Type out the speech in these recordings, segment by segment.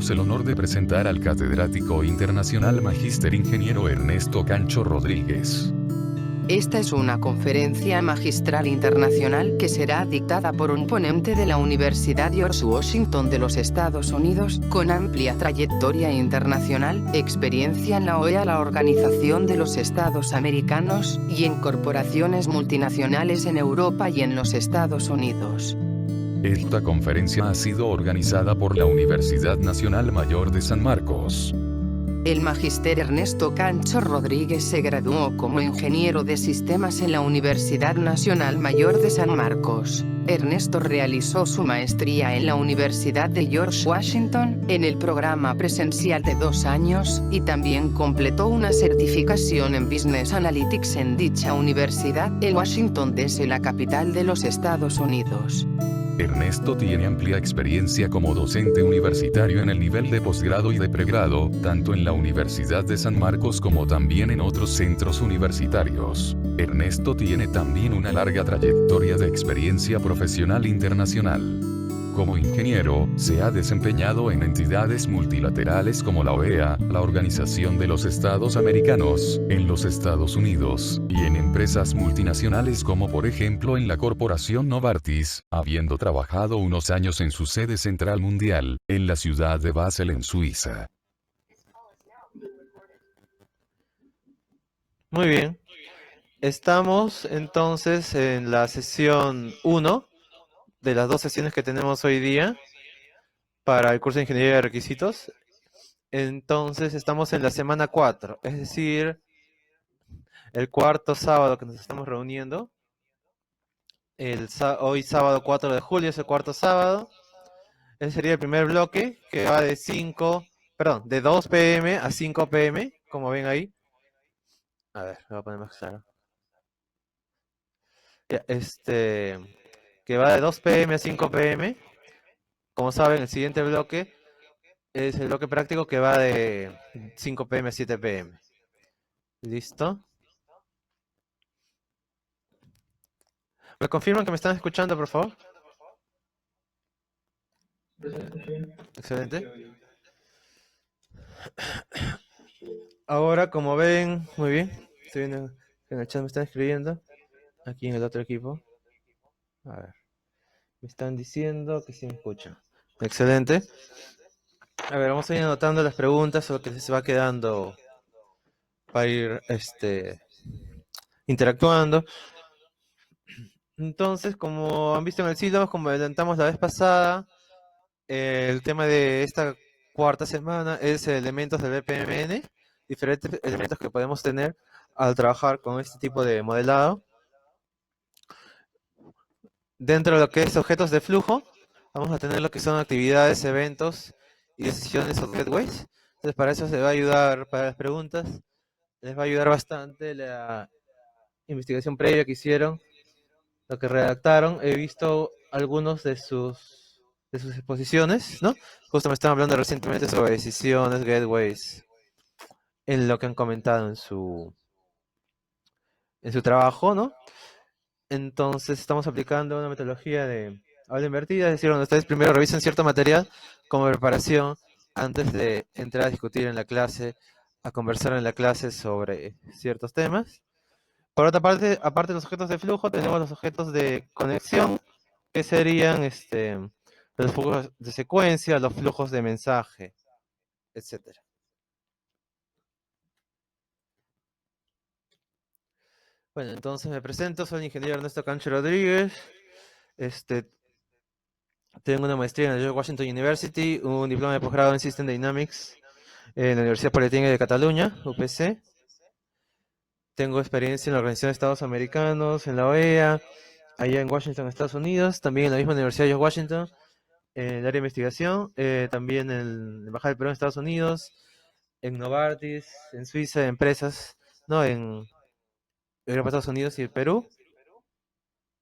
tenemos el honor de presentar al catedrático internacional Magíster Ingeniero Ernesto Cancho Rodríguez. Esta es una conferencia magistral internacional que será dictada por un ponente de la Universidad George Washington de los Estados Unidos, con amplia trayectoria internacional, experiencia en la OEA, la Organización de los Estados Americanos, y en corporaciones multinacionales en Europa y en los Estados Unidos. Esta conferencia ha sido organizada por la Universidad Nacional Mayor de San Marcos. El magíster Ernesto Cancho Rodríguez se graduó como ingeniero de sistemas en la Universidad Nacional Mayor de San Marcos. Ernesto realizó su maestría en la Universidad de George Washington, en el programa presencial de 2 años, y también completó una certificación en Business Analytics en dicha universidad, en Washington DC, la capital de los Estados Unidos. Ernesto tiene amplia experiencia como docente universitario en el nivel de posgrado y de pregrado, tanto en la Universidad de San Marcos como también en otros centros universitarios. Ernesto tiene también una larga trayectoria de experiencia profesional internacional. Como ingeniero, se ha desempeñado en entidades multilaterales como la OEA, la Organización de los Estados Americanos, en los Estados Unidos, y en empresas multinacionales como por ejemplo en la corporación Novartis, habiendo trabajado unos años en su sede central mundial, en la ciudad de Basel en Suiza. Muy bien. Estamos entonces en la sesión 1 de las 2 sesiones que tenemos hoy día para el curso de Ingeniería de Requisitos. Entonces estamos en la semana 4, es decir, el cuarto sábado que nos estamos reuniendo. Hoy sábado 4 de julio es el cuarto sábado. Ese sería el primer bloque que va de 2 p.m. a 5 p.m., como ven ahí. A ver, me voy a poner más claro. Ya, que va de 2 p.m. a 5 p.m. Como saben, el siguiente bloque es el bloque práctico que va de 5 p.m. a 7 p.m. ¿Listo? ¿Me confirman que me están escuchando, por favor? Excelente. Ahora, como ven, muy bien. Estoy viendo que en el chat me están escribiendo. Aquí en el otro equipo. A ver. Me están diciendo que sí me escuchan. Excelente. A ver, vamos a ir anotando las preguntas o que se va quedando para ir interactuando. Entonces, como han visto en el sitio, como adelantamos la vez pasada, el tema de esta cuarta semana es elementos del BPMN, diferentes elementos que podemos tener al trabajar con este tipo de modelado. Dentro de lo que es objetos de flujo, vamos a tener lo que son actividades, eventos y decisiones o gateways. Entonces, para eso se va a ayudar, para las preguntas, les va a ayudar bastante la investigación previa que hicieron, lo que redactaron. He visto algunos de sus exposiciones, ¿no? Justo me estaban hablando recientemente sobre decisiones, gateways, en lo que han comentado en su trabajo, ¿no? Entonces estamos aplicando una metodología de aula invertida, es decir, donde ustedes primero revisen cierto material como preparación antes de entrar a discutir en la clase, a conversar en la clase sobre ciertos temas. Por otra parte, aparte de los objetos de flujo, tenemos los objetos de conexión, que serían los flujos de secuencia, los flujos de mensaje, etcétera. Bueno, entonces me presento, soy el ingeniero Ernesto Cancho Rodríguez. Tengo una maestría en la George Washington University, un diploma de posgrado en System Dynamics en la Universidad Politécnica de Cataluña, UPC. Tengo experiencia en la Organización de Estados Americanos, en la OEA, allá en Washington, Estados Unidos, también en la misma Universidad de George Washington, en el área de investigación, también en la Embajada del Perú en Estados Unidos, en Novartis, en Suiza, empresas, ¿no? En Europa, Estados Unidos y el Perú,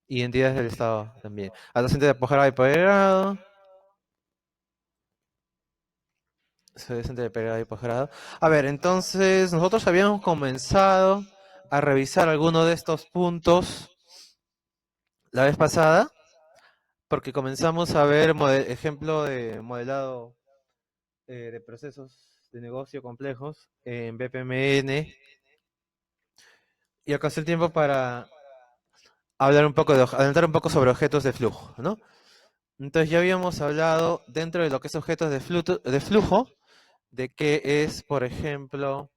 y entidades del Estado también. A docente de posgrado y posgrado. Soy docente de pregrado y posgrado. A ver, entonces nosotros habíamos comenzado a revisar algunos de estos puntos la vez pasada, porque comenzamos a ver ejemplo de modelado de procesos de negocio complejos en BPMN. Y acá el tiempo para hablar un poco adelantar un poco sobre objetos de flujo, ¿no? Entonces ya habíamos hablado dentro de lo que es objetos de flujo, de qué es, por ejemplo,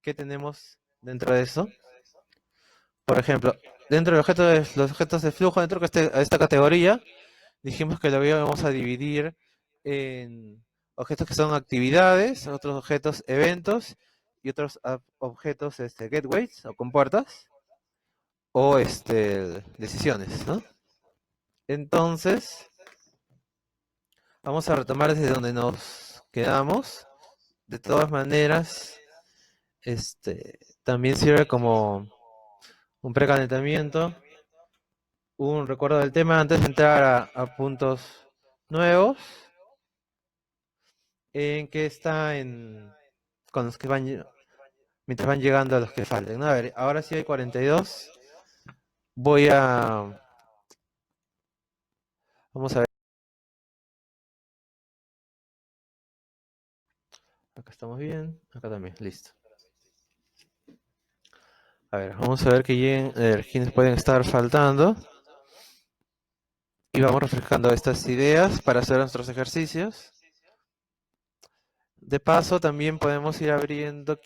qué tenemos dentro de eso. Por ejemplo, dentro de los objetos de flujo, dentro de esta categoría, dijimos que lo íbamos a dividir en objetos que son actividades, otros objetos eventos y otros objetos gateways o compuertas o decisiones, ¿no? Entonces, vamos a retomar desde donde nos quedamos. De todas maneras, también sirve como un precalentamiento, un recuerdo del tema antes de entrar a puntos nuevos, en que está con los que mientras van llegando a los que falten, ¿no? A ver, ahora sí hay 42. Vamos a ver. Acá estamos bien, acá también, listo. A ver, vamos a ver quiénes pueden estar faltando. Y vamos refrescando estas ideas para hacer nuestros ejercicios. De paso, también podemos ir abriendo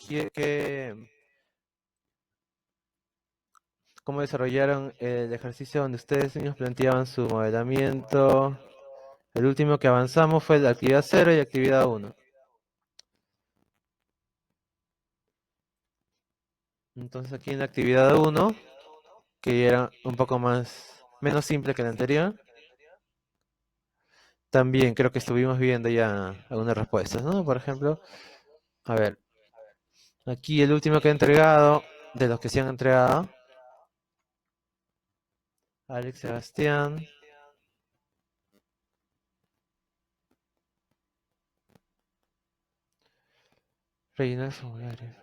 cómo desarrollaron el ejercicio donde ustedes mismos planteaban su modelamiento. El último que avanzamos fue la actividad 0 y actividad 1. Entonces aquí en la actividad 1, que era un poco menos simple que la anterior, también creo que estuvimos viendo ya algunas respuestas, ¿no? Por ejemplo, a ver, aquí el último que he entregado, de los que se han entregado, Alex Sebastián. Rellenar el formulario.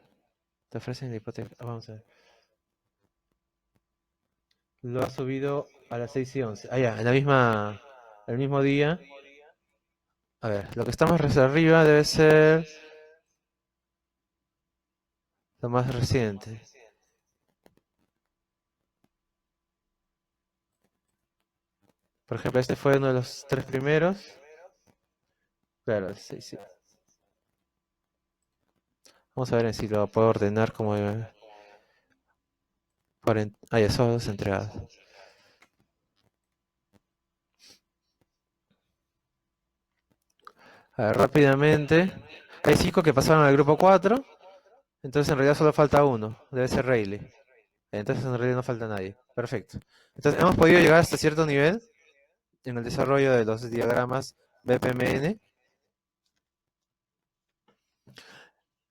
Te ofrecen la hipoteca. Vamos a ver. Lo ha subido a las 6:11. Ah, ya, el mismo día. A ver, lo que está más arriba debe ser lo más reciente. Por ejemplo, este fue uno de los 3 primeros. Claro, sí, sí. Vamos a ver si lo puedo ordenar como... Ah, ya son 2 entregados. A ver, rápidamente. Hay 5 que pasaron al grupo 4. Entonces en realidad solo falta uno. Debe ser Rayleigh. Entonces en realidad no falta nadie. Perfecto. Entonces hemos podido llegar hasta cierto nivel en el desarrollo de los diagramas BPMN.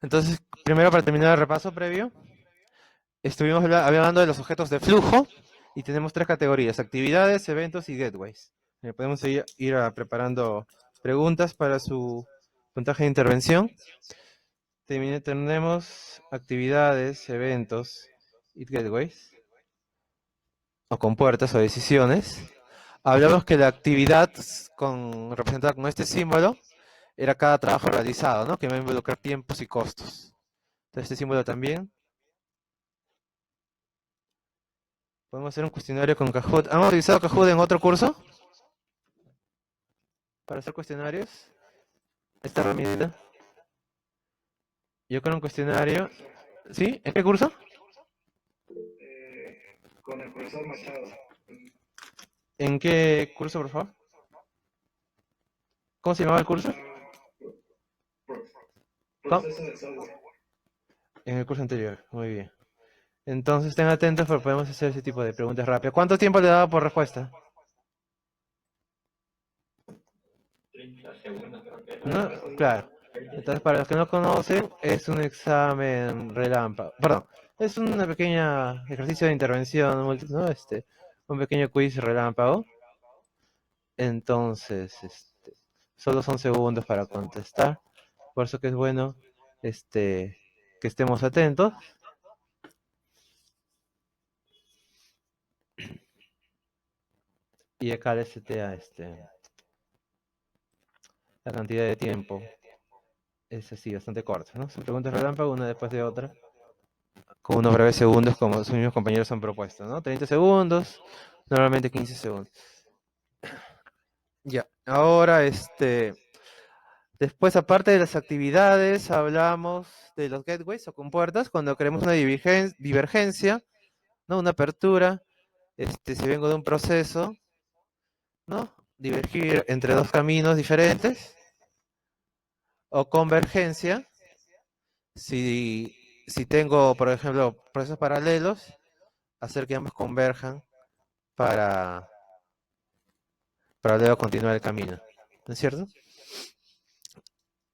Entonces, primero para terminar el repaso previo, estuvimos hablando de los objetos de flujo y tenemos 3 categorías: actividades, eventos y gateways. Podemos ir preparando preguntas para su puntaje de intervención. Tenemos actividades, eventos y gateways, o compuertas o decisiones. Hablamos que la actividad representada con este símbolo era cada trabajo realizado, ¿no? Que va a involucrar tiempos y costos. Entonces, este símbolo también. Podemos hacer un cuestionario con Kahoot. ¿Han utilizado Kahoot en otro curso? Para hacer cuestionarios. Esta herramienta. Yo con un cuestionario. ¿Sí? ¿En qué curso? Con el profesor Machado. ¿En qué curso, por favor? ¿Cómo se llamaba el curso? Proceso de software. En el curso anterior. Muy bien. Entonces estén atentos porque podemos hacer ese tipo de preguntas rápidas. ¿Cuánto tiempo le daba por respuesta? 30 segundos. ¿No? Claro. Entonces, para los que no conocen, es un examen relámpago. Perdón, es una pequeña ejercicio de intervención, ¿no? Un pequeño quiz relámpago. Entonces, solo son segundos para contestar. Por eso que es bueno, que estemos atentos. Y acá les setea, la cantidad de tiempo. es así, bastante corta, ¿no? Son preguntas relámpago, una después de otra, con unos breves segundos como sus mismos compañeros han propuesto, ¿no? 30 segundos, normalmente 15 segundos. Ya, ahora después aparte de las actividades, hablamos de los gateways o compuertas, cuando queremos una divergencia, ¿no? Una apertura, si vengo de un proceso, ¿no? Divergir entre dos caminos diferentes, o convergencia, si tengo, por ejemplo, procesos paralelos, hacer que ambos converjan para, para luego continuar el camino, ¿no es cierto?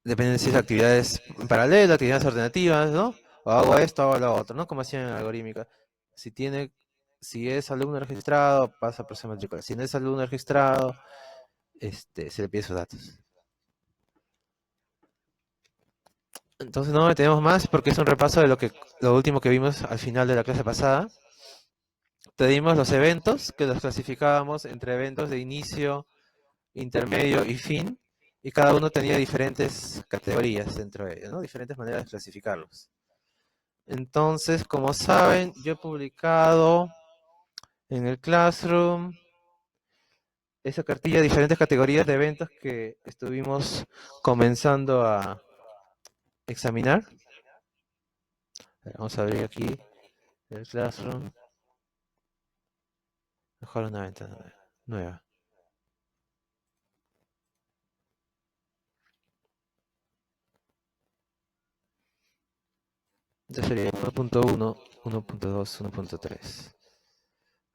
Depende si es actividades paralelas, actividades alternativas, ¿no? O hago esto, hago lo otro, ¿no? Como hacían en algorítmica. Si es alumno registrado, pasa a proceso matricular. Si no es alumno registrado, se le pide sus datos. Entonces no tenemos más porque es un repaso de lo último que vimos al final de la clase pasada. Pedimos los eventos, que los clasificábamos entre eventos de inicio, intermedio y fin, y cada uno tenía diferentes categorías dentro de ellos, ¿no? Diferentes maneras de clasificarlos. Entonces, como saben, yo he publicado en el Classroom esa cartilla de diferentes categorías de eventos que estuvimos comenzando a examinar. Vamos a abrir aquí el Classroom. Mejor una ventana nueva. Entonces sería 1.1, 1.2, 1.3.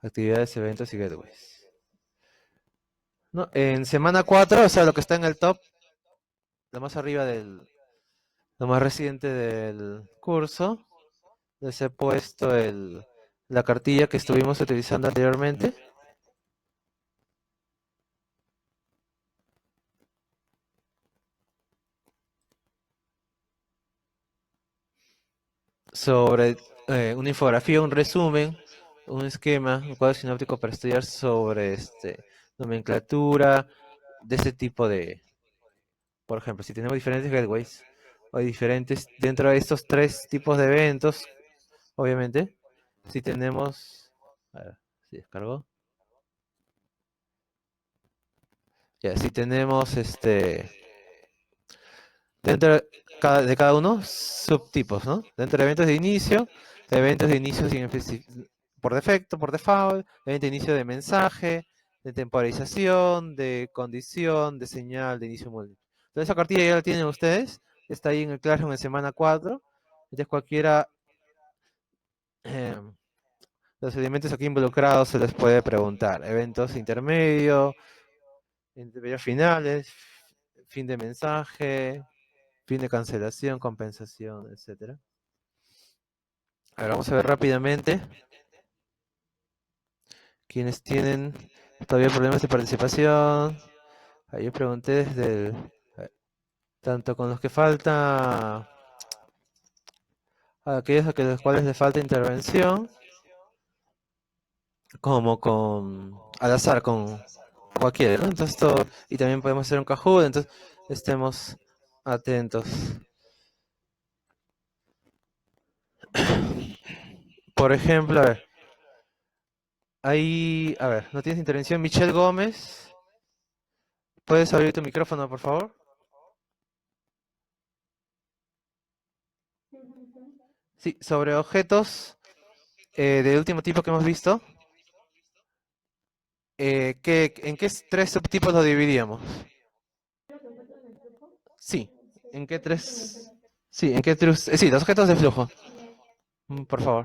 Actividades, eventos y gateways. No, en semana 4, o sea, lo que está en el top, lo más arriba lo más reciente del curso, les he puesto la cartilla que estuvimos utilizando anteriormente. Sobre una infografía, un resumen, un esquema, un cuadro sinóptico para estudiar sobre nomenclatura de este tipo por ejemplo, si tenemos diferentes gateways o diferentes dentro de estos tres tipos de eventos, obviamente, si tenemos, a ver, si descargó, ya, si tenemos dentro de cada uno subtipos, ¿no? Dentro de eventos de inicio por defecto, por default, evento de inicio de mensaje, de temporización, de condición, de señal, de inicio múltiple. Entonces esa cartilla ya la tienen ustedes, está ahí en el Classroom en semana 4. Entonces cualquiera de los elementos aquí involucrados se les puede preguntar. Eventos intermedios, finales, fin de mensaje, fin de cancelación, compensación, etcétera. Ahora vamos a ver rápidamente quienes tienen todavía problemas de participación. Ahí yo pregunté tanto con los que falta, aquellos a los cuales les falta intervención, como al azar, con cualquiera, ¿no? Entonces y también podemos hacer un Kahoot, entonces estemos atentos. Por ejemplo, a ver, ¿no tienes intervención? Michelle Gómez, ¿puedes abrir tu micrófono, por favor? Sí, sobre objetos del último tipo que hemos visto, ¿en qué tres subtipos lo dividíamos? Sí, ¿en qué tres? Sí, ¿en qué tres? Sí, los objetos de flujo. Por favor.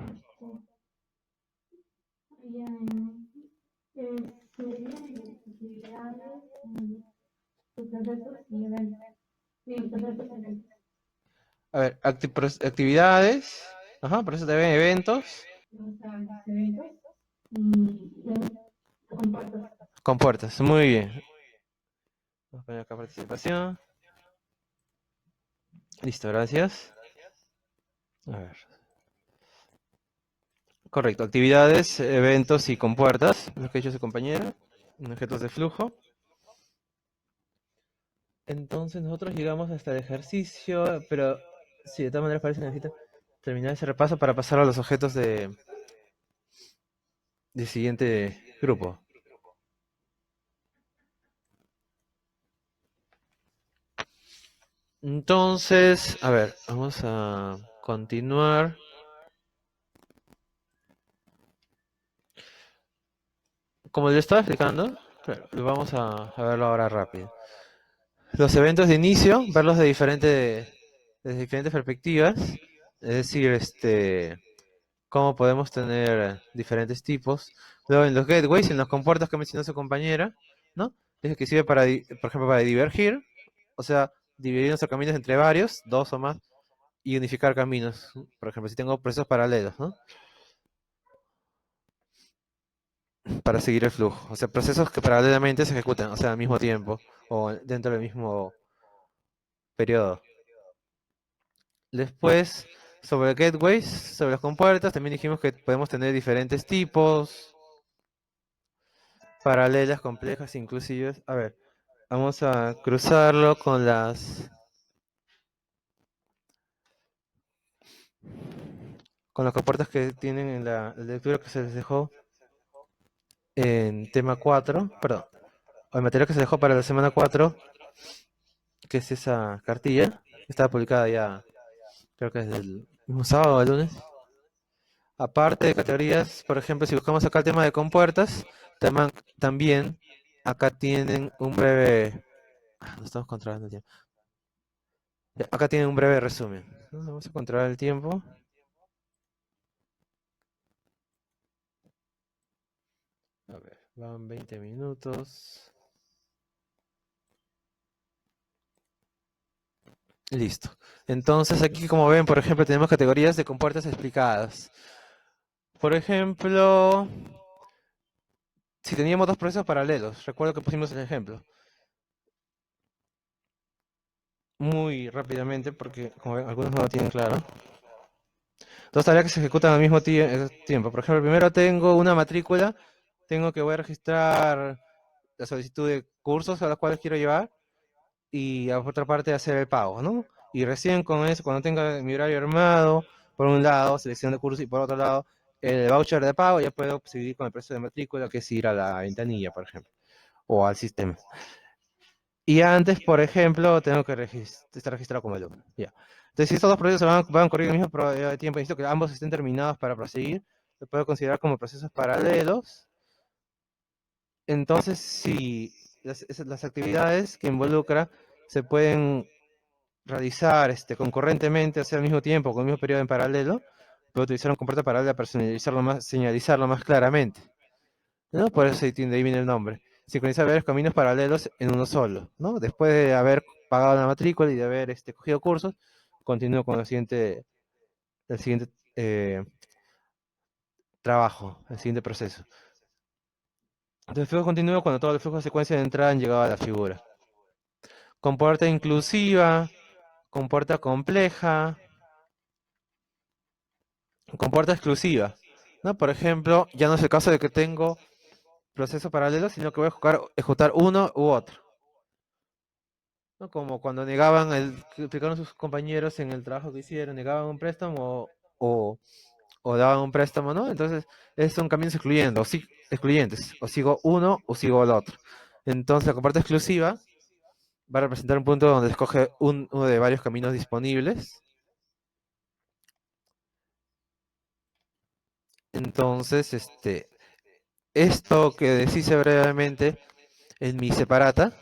A ver, actividades. Ajá, por eso te ven eventos. Compuertas, muy bien. Vamos a poner acá participación. Listo, gracias. A ver. Correcto, actividades, eventos y compuertas, lo que ha dicho su compañera, objetos de flujo. Entonces nosotros llegamos hasta el ejercicio, pero sí, de todas maneras parece que necesita terminar ese repaso para pasar a los objetos del siguiente grupo. Entonces, a ver, vamos a continuar. Como le estaba explicando, claro, lo vamos a verlo ahora rápido. Los eventos de inicio, verlos desde diferentes perspectivas, es decir, cómo podemos tener diferentes tipos. Luego en los gateways, en los compuertos que mencionó su compañera, ¿no? Dice que sirve para, por ejemplo, para divergir, o sea, dividir nuestros caminos entre varios, dos o más, y unificar caminos. Por ejemplo, si tengo procesos paralelos, ¿no? Para seguir el flujo. O sea, procesos que paralelamente se ejecutan, o sea, al mismo tiempo, o dentro del mismo periodo. Después, sobre gateways, sobre las compuertas, también dijimos que podemos tener diferentes tipos, paralelas, complejas, inclusivas. A ver, vamos a cruzarlo con las compuertas que tienen en la lectura que se les dejó en tema 4, perdón, o el material que se dejó para la semana 4, que es esa cartilla, que estaba publicada ya, creo que es del mismo sábado o el lunes. Aparte de categorías, por ejemplo, si buscamos acá el tema de compuertas, también acá tienen un breve... No estamos controlando el tiempo. Ya, acá tienen un breve resumen. Vamos a controlar el tiempo. A ver, van 20 minutos. Listo. Entonces aquí, como ven, por ejemplo, tenemos categorías de compuertas explicadas. Por ejemplo, si teníamos dos procesos paralelos, recuerdo que pusimos el ejemplo. Muy rápidamente, porque como ven, algunos no lo tienen claro. Dos tareas que se ejecutan al mismo tiempo. Por ejemplo, primero tengo una matrícula, tengo que voy a registrar la solicitud de cursos a los cuales quiero llevar y a otra parte hacer el pago, ¿no? Y recién con eso, cuando tenga mi horario armado, por un lado, selección de cursos y por otro lado, el voucher de pago, ya puedo seguir con el precio de matrícula, que es ir a la ventanilla, por ejemplo, o al sistema. Y antes, por ejemplo, tengo que estar registrado como alumno. Ya. Entonces, si estos dos procesos van a correr el mismo periodo de tiempo, necesito que ambos estén terminados para proseguir, se puede considerar como procesos paralelos. Entonces, si las actividades que involucra se pueden realizar concurrentemente, o sea, al mismo tiempo, con el mismo periodo en paralelo, puedo utilizar un compuerto paralelo para señalizarlo más claramente, ¿no? Por eso de ahí viene el nombre. Sincronizar varios caminos paralelos en uno solo, ¿no? Después de haber pagado la matrícula y de haber cogido cursos, continúo con el siguiente trabajo, el siguiente proceso. Entonces, el flujo continúa cuando todo el flujo de secuencia de entrada han llegado a la figura. Compuerta inclusiva, compuerta compleja, compuerta exclusiva, ¿no? Por ejemplo, ya no es el caso de que tengo procesos paralelos, sino que voy a ejecutar uno u otro. ¿No? Como cuando negaban, que explicaron sus compañeros en el trabajo que hicieron, negaban un préstamo o daban un préstamo, ¿no? Entonces, son caminos excluyentes, o sigo uno o sigo el otro. Entonces, la compuerta exclusiva va a representar un punto donde escoge uno de varios caminos disponibles. Entonces, esto que deshice brevemente en mi separata,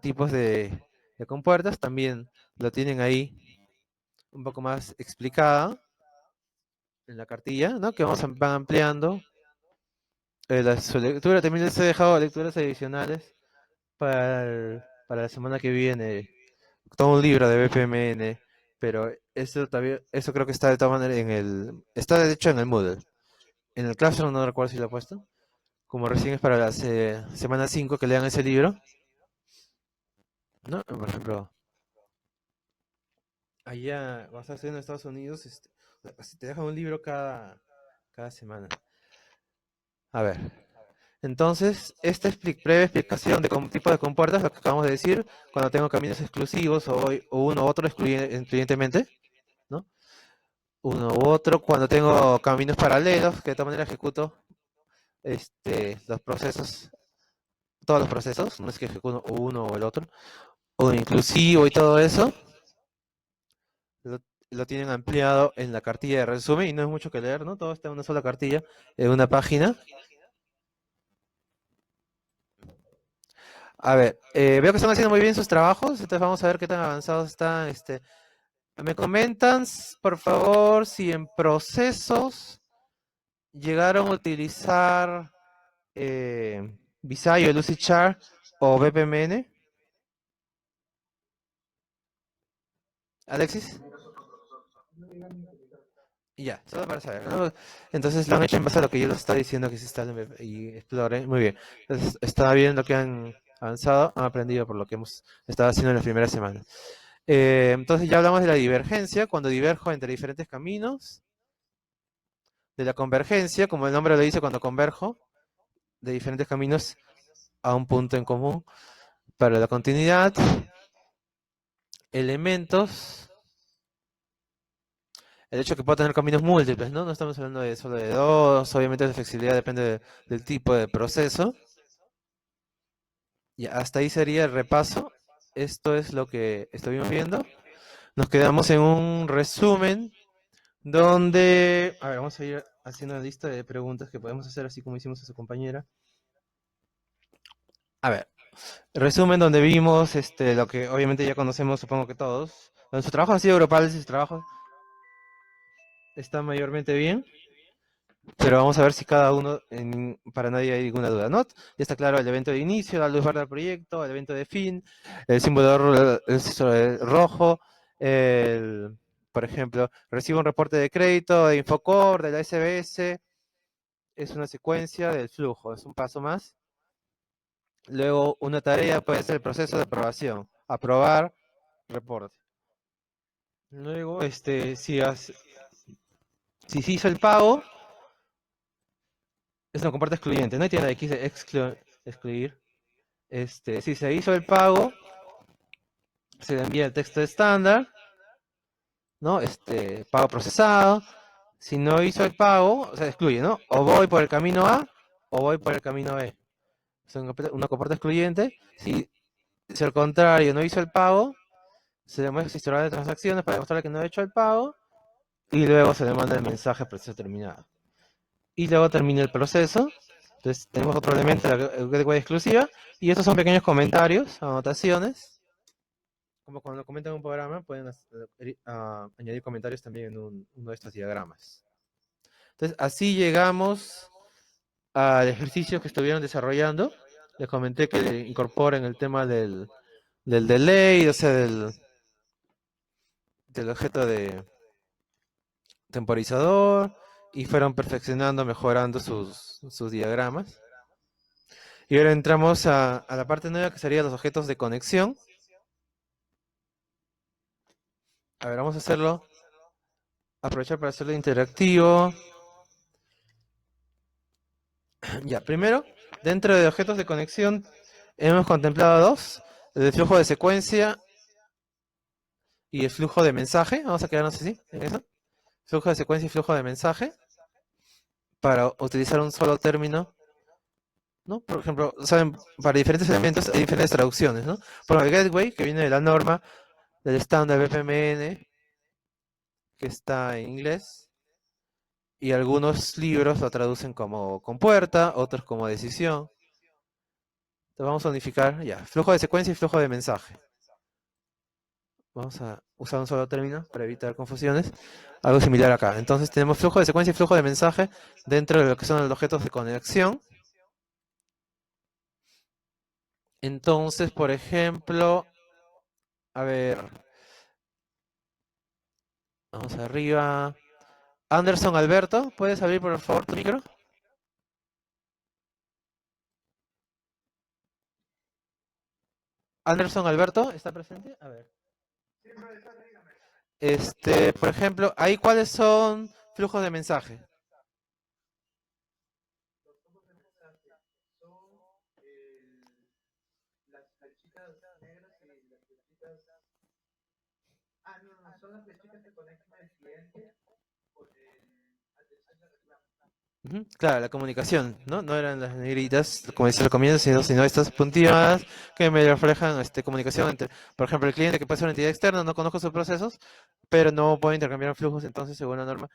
tipos de compuertas, también lo tienen ahí un poco más explicada en la cartilla, ¿no? Que van ampliando. Su lectura también les he dejado lecturas adicionales para la semana que viene. Todo un libro de BPMN, pero eso creo que está de todas maneras está de hecho en el Moodle. En el Classroom no recuerdo si lo he puesto. Como recién es para la semana 5 que lean ese libro, ¿no? Por ejemplo, allá, cuando estás estudiando en Estados Unidos, te dejan un libro cada semana. A ver. Entonces, esta breve explicación de tipo de compuertas, lo que acabamos de decir, cuando tengo caminos exclusivos o uno u otro excluyentemente, ¿no? Uno u otro, cuando tengo caminos paralelos, que de todas maneras ejecuto los procesos, todos los procesos, no es que ejecuto uno o el otro, o inclusivo y todo eso, lo tienen ampliado en la cartilla de resumen y no es mucho que leer, ¿no? Todo está en una sola cartilla, en una página. A ver, veo que están haciendo muy bien sus trabajos, entonces vamos a ver qué tan avanzados están. Me comentan, por favor, si en procesos llegaron a utilizar Visayo, Lucidchart o BPMN. Alexis. Ya, solo para saber, ¿no? Entonces lo han hecho en base a lo que yo les estaba diciendo que se instalen y exploren. Muy bien. Entonces está bien lo que han avanzado, han aprendido por lo que hemos estado haciendo en las primeras semanas. Entonces ya hablamos de la divergencia, cuando diverjo entre diferentes caminos, de la convergencia, como el nombre lo dice, cuando converjo de diferentes caminos a un punto en común. Para la continuidad, elementos, el hecho de que pueda tener caminos múltiples, ¿no? No estamos hablando de solo de dos, obviamente la flexibilidad depende del tipo de proceso. Y hasta ahí sería el repaso. Esto es lo que estuvimos viendo. Nos quedamos en un resumen donde, a ver, vamos a ir haciendo una lista de preguntas que podemos hacer así como hicimos a su compañera. A ver, resumen donde vimos lo que obviamente ya conocemos, supongo que todos. Donde su trabajo ha sido grupal, su trabajo está mayormente bien, pero vamos a ver si cada uno, para nadie hay ninguna duda, ¿no? Ya está claro el evento de inicio, la luz verde del proyecto, el evento de fin, el símbolo rojo, por ejemplo, recibo un reporte de crédito de Infocor, de la SBS, es una secuencia del flujo, es un paso más. Luego, una tarea puede ser el proceso de aprobación, aprobar, reporte. Luego, si se hizo el pago, es una compuerta excluyente, no tiene la X de excluir. Si se hizo el pago, se le envía el texto estándar, ¿no? Pago procesado. Si no hizo el pago, se excluye, ¿no? O voy por el camino A o voy por el camino B. Es una compuerta excluyente. Si al contrario no hizo el pago, se le muestra el historial de transacciones para demostrar que no ha hecho el pago y luego se le manda el mensaje proceso terminado. Y luego termina el proceso. Entonces tenemos otro elemento de la gateway exclusiva y estos son pequeños comentarios, anotaciones. Como cuando comentan un programa, pueden añadir comentarios también en uno de estos diagramas. Entonces, así llegamos al ejercicio que estuvieron desarrollando. Les comenté que incorporen el tema del delay, o sea, del objeto de temporizador, y fueron perfeccionando, mejorando sus diagramas. Y ahora entramos a la parte nueva que serían los objetos de conexión. A ver, vamos a hacerlo. Aprovechar para hacerlo interactivo. Ya, primero, dentro de objetos de conexión hemos contemplado dos, el flujo de secuencia y el flujo de mensaje. Vamos a quedarnos así, en eso. Flujo de secuencia y flujo de mensaje para utilizar un solo término, ¿no? Por ejemplo, saben, para diferentes elementos hay diferentes traducciones, ¿no? Por ejemplo, el gateway, que viene de la norma del estándar BPMN, que está en inglés, y algunos libros lo traducen como compuerta, otros como decisión. Entonces vamos a unificar, ya, flujo de secuencia y flujo de mensaje. Vamos a usar un solo término para evitar confusiones. Algo similar acá. Entonces tenemos flujo de secuencia y flujo de mensaje dentro de lo que son los objetos de conexión. Entonces, por ejemplo, a ver, vamos arriba. Anderson Alberto, ¿puedes abrir por favor tu micro? Anderson Alberto, ¿está presente? A ver. Por ejemplo, ahí cuáles son flujos de mensaje. negras y las flechitas. Ah, no, no, son las flechitas que conectan al cliente con atención de reclamo. Ujú, claro, la comunicación, ¿no? No eran las negritas, como dice el comienzo, sino estas puntilladas que me reflejan comunicación entre, por ejemplo, el cliente que puede ser una entidad externa, no conozco sus procesos, pero no puedo intercambiar flujos, entonces, según la norma,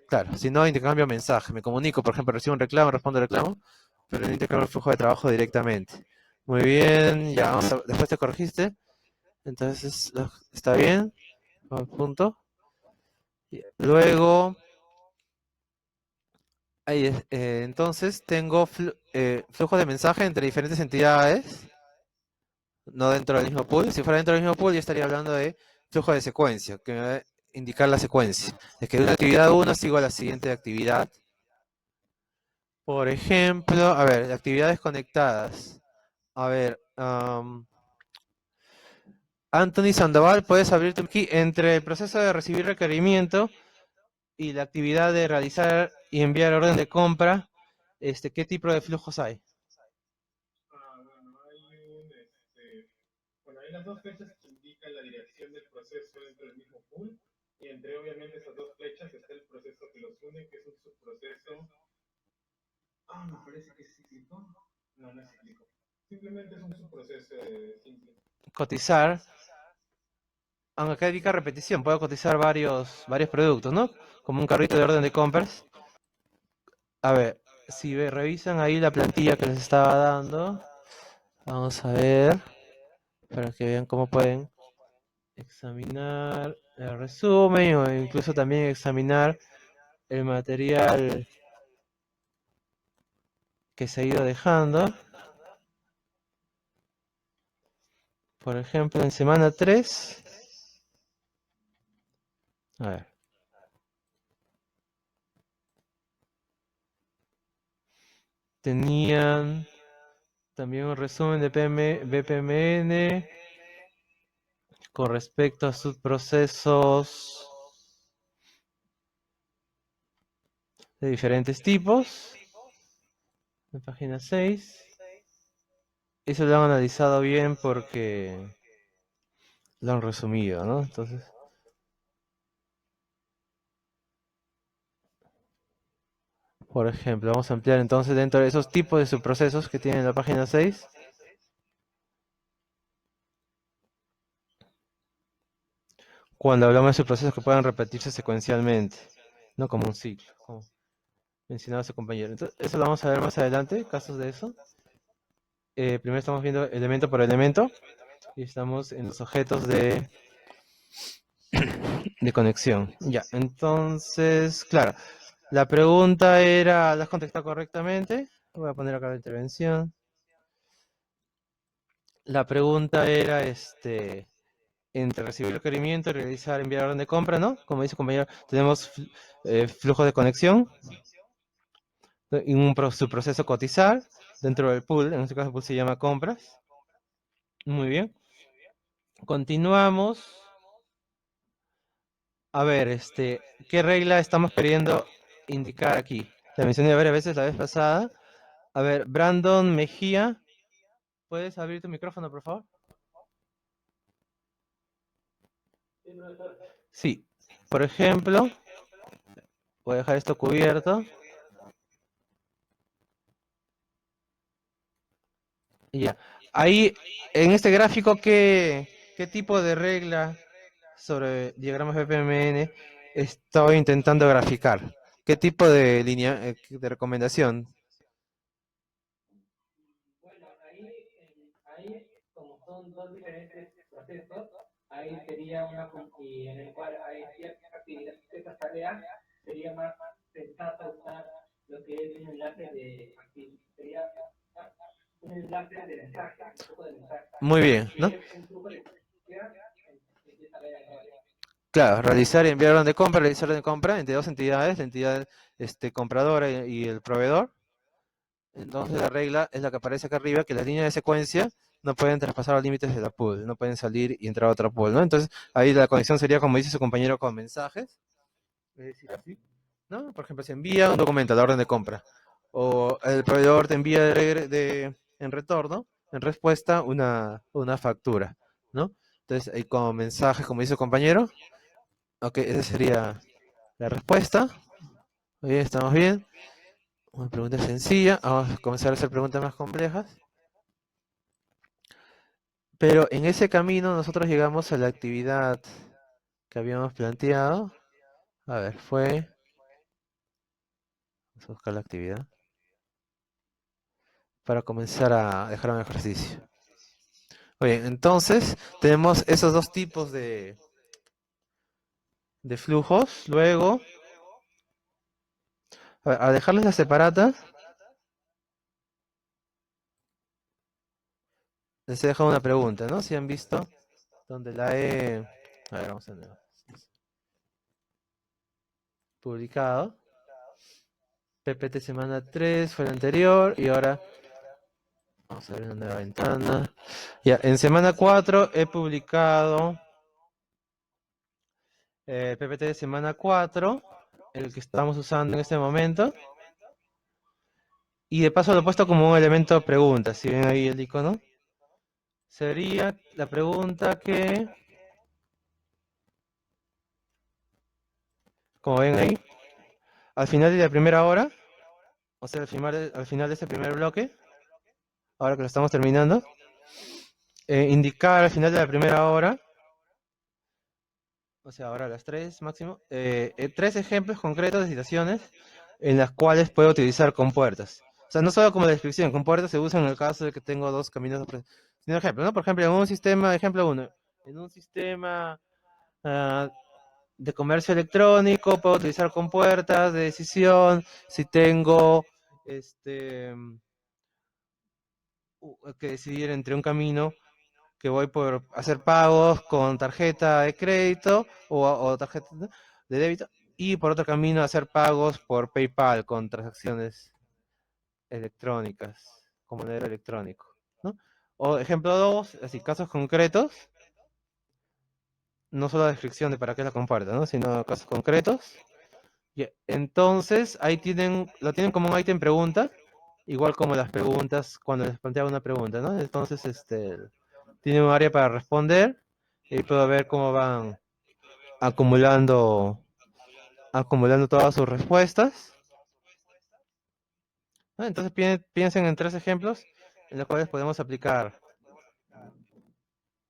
claro, si no intercambio mensaje, me comunico, por ejemplo, recibo un reclamo, respondo al reclamo, pero no intercambio el flujo de trabajo directamente. Muy bien, ya después te corregiste, entonces está bien, punto. Luego, entonces tengo flujo de mensaje entre diferentes entidades, no dentro del mismo pool. Si fuera dentro del mismo pool, yo estaría hablando de flujo de secuencia, que me va a indicar la secuencia. Es que de una actividad 1 sigo a la siguiente actividad. Por ejemplo, a ver, actividades conectadas. A ver, Anthony Sandoval, puedes abrirte aquí entre el proceso de recibir requerimiento y la actividad de realizar y enviar orden de compra. ¿Qué tipo de flujos hay? Bueno, hay las dos flechas que indican la dirección del proceso dentro del mismo pool, y entre obviamente esas dos flechas está el proceso que los une, que es un subproceso. Me parece que es cíclico. No, no es cíclico. Simplemente es un subproceso simple. Cotizar, aunque acá indica repetición, puedo cotizar varios productos, ¿no? Como un carrito de orden de compras. A ver, si revisan ahí la plantilla que les estaba dando, vamos a ver, para que vean cómo pueden examinar el resumen o incluso también examinar el material que se ha ido dejando. Por ejemplo, en semana 3, a ver, tenían también un resumen de BPMN con respecto a subprocesos de diferentes tipos. En página 6. Eso lo han analizado bien porque lo han resumido, ¿no? Entonces, por ejemplo, vamos a ampliar entonces dentro de esos tipos de subprocesos que tiene en la página 6. Cuando hablamos de subprocesos que puedan repetirse secuencialmente, no como un ciclo, como mencionaba su compañero. Entonces, eso lo vamos a ver más adelante, casos de eso. Primero estamos viendo elemento por elemento y estamos en los objetos de conexión. Ya, entonces, claro, la pregunta era, ¿la has contestado correctamente? Voy a poner acá la intervención. La pregunta era, entre recibir requerimiento y realizar enviar orden de compra, ¿no? Como dice el compañero, tenemos flujo de conexión y su proceso cotizar dentro del pool. En este caso el pool se llama compras. Muy bien. Continuamos. A ver, ¿qué regla estamos queriendo indicar aquí? La mencioné varias veces la vez pasada. A ver, Brandon Mejía, ¿puedes abrir tu micrófono, por favor? Sí. Por ejemplo, voy a dejar esto cubierto. Ya. Ahí, en este gráfico, ¿qué tipo de regla sobre diagramas BPMN estoy intentando graficar? ¿Qué tipo de línea de recomendación? Bueno, ahí como son dos diferentes procesos, ahí sería y en el cual hay ciertas actividades, ciertas tareas, sería más sensato usar lo que es un enlace de sería un enlace de mensaje, un flujo de mensaje. Muy bien, ¿no? Si es un flujo de empieza a ver Claro, realizar y enviar orden de compra, realizar orden de compra entre dos entidades, la entidad compradora y el proveedor. Entonces la regla es la que aparece acá arriba, que las líneas de secuencia no pueden traspasar los límites de la pool, no pueden salir y entrar a otra pool, ¿no? Entonces ahí la conexión sería, como dice su compañero, con mensajes. Es decir, así, ¿no? Por ejemplo, se envía un documento a la orden de compra, o el proveedor te envía en retorno, en respuesta, una factura, ¿no? Entonces, ahí como mensaje, como dice el compañero, ok, esa sería la respuesta. Muy bien, estamos bien. Una pregunta sencilla. Vamos a comenzar a hacer preguntas más complejas. Pero en ese camino nosotros llegamos a la actividad que habíamos planteado. A ver, vamos a buscar la actividad para comenzar a dejar un ejercicio. Muy bien, entonces tenemos esos dos tipos de flujos. Luego, a dejarles las separatas, les he dejado una pregunta, ¿no? Si han visto, donde la he... A ver, vamos a ver. Publicado. PPT semana 3 fue el anterior y ahora vamos a ver una nueva ventana. Ya, en semana 4 he publicado PPT de semana 4, el que estamos usando en este momento. Y de paso lo he puesto como un elemento pregunta, si ven ahí el icono. Sería la pregunta que, como ven ahí, al final de la primera hora, o sea, al final de ese primer bloque, ahora que lo estamos terminando, indicar al final de la primera hora, o sea, ahora a las 3 máximo, 3 ejemplos concretos de situaciones en las cuales puedo utilizar compuertas. O sea, no solo como descripción, compuertas se usan en el caso de que tengo dos caminos, sino ejemplo, ¿no? Por ejemplo, en un sistema, ejemplo 1, en un sistema de comercio electrónico puedo utilizar compuertas de decisión si tengo que decidir entre un camino que voy por hacer pagos con tarjeta de crédito o tarjeta de débito, y por otro camino hacer pagos por PayPal con transacciones electrónicas, con monedero electrónico, ¿no? O ejemplo 2, así casos concretos, no solo la descripción de para qué la comparto, ¿no? Sino casos concretos. Y entonces ahí lo tienen como un ítem pregunta, igual como las preguntas cuando les planteaba una pregunta, ¿no? Entonces tiene un área para responder y puedo ver cómo van acumulando todas sus respuestas, ¿no? Entonces piensen en 3 ejemplos en los cuales podemos aplicar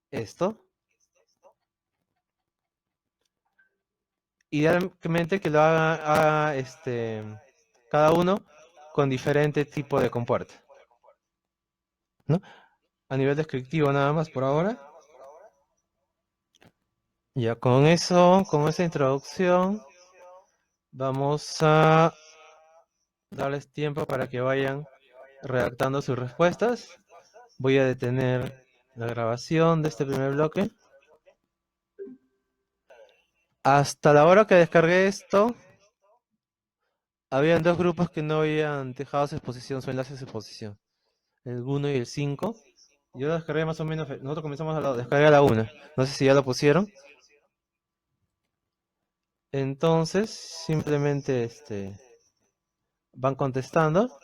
esto. Idealmente que lo haga cada uno con diferente tipo de compuerta, ¿no? A nivel descriptivo nada más por ahora. Ya con eso, con esa introducción, vamos a darles tiempo para que vayan redactando sus respuestas. Voy a detener la grabación de este primer bloque. Hasta la hora que descargué esto, habían 2 grupos que no habían dejado su exposición, su enlace de exposición. El 1 y el 5. Yo lo descargué más o menos, nosotros comenzamos a descargar a la 1. No sé si ya lo pusieron. Entonces, simplemente van contestando.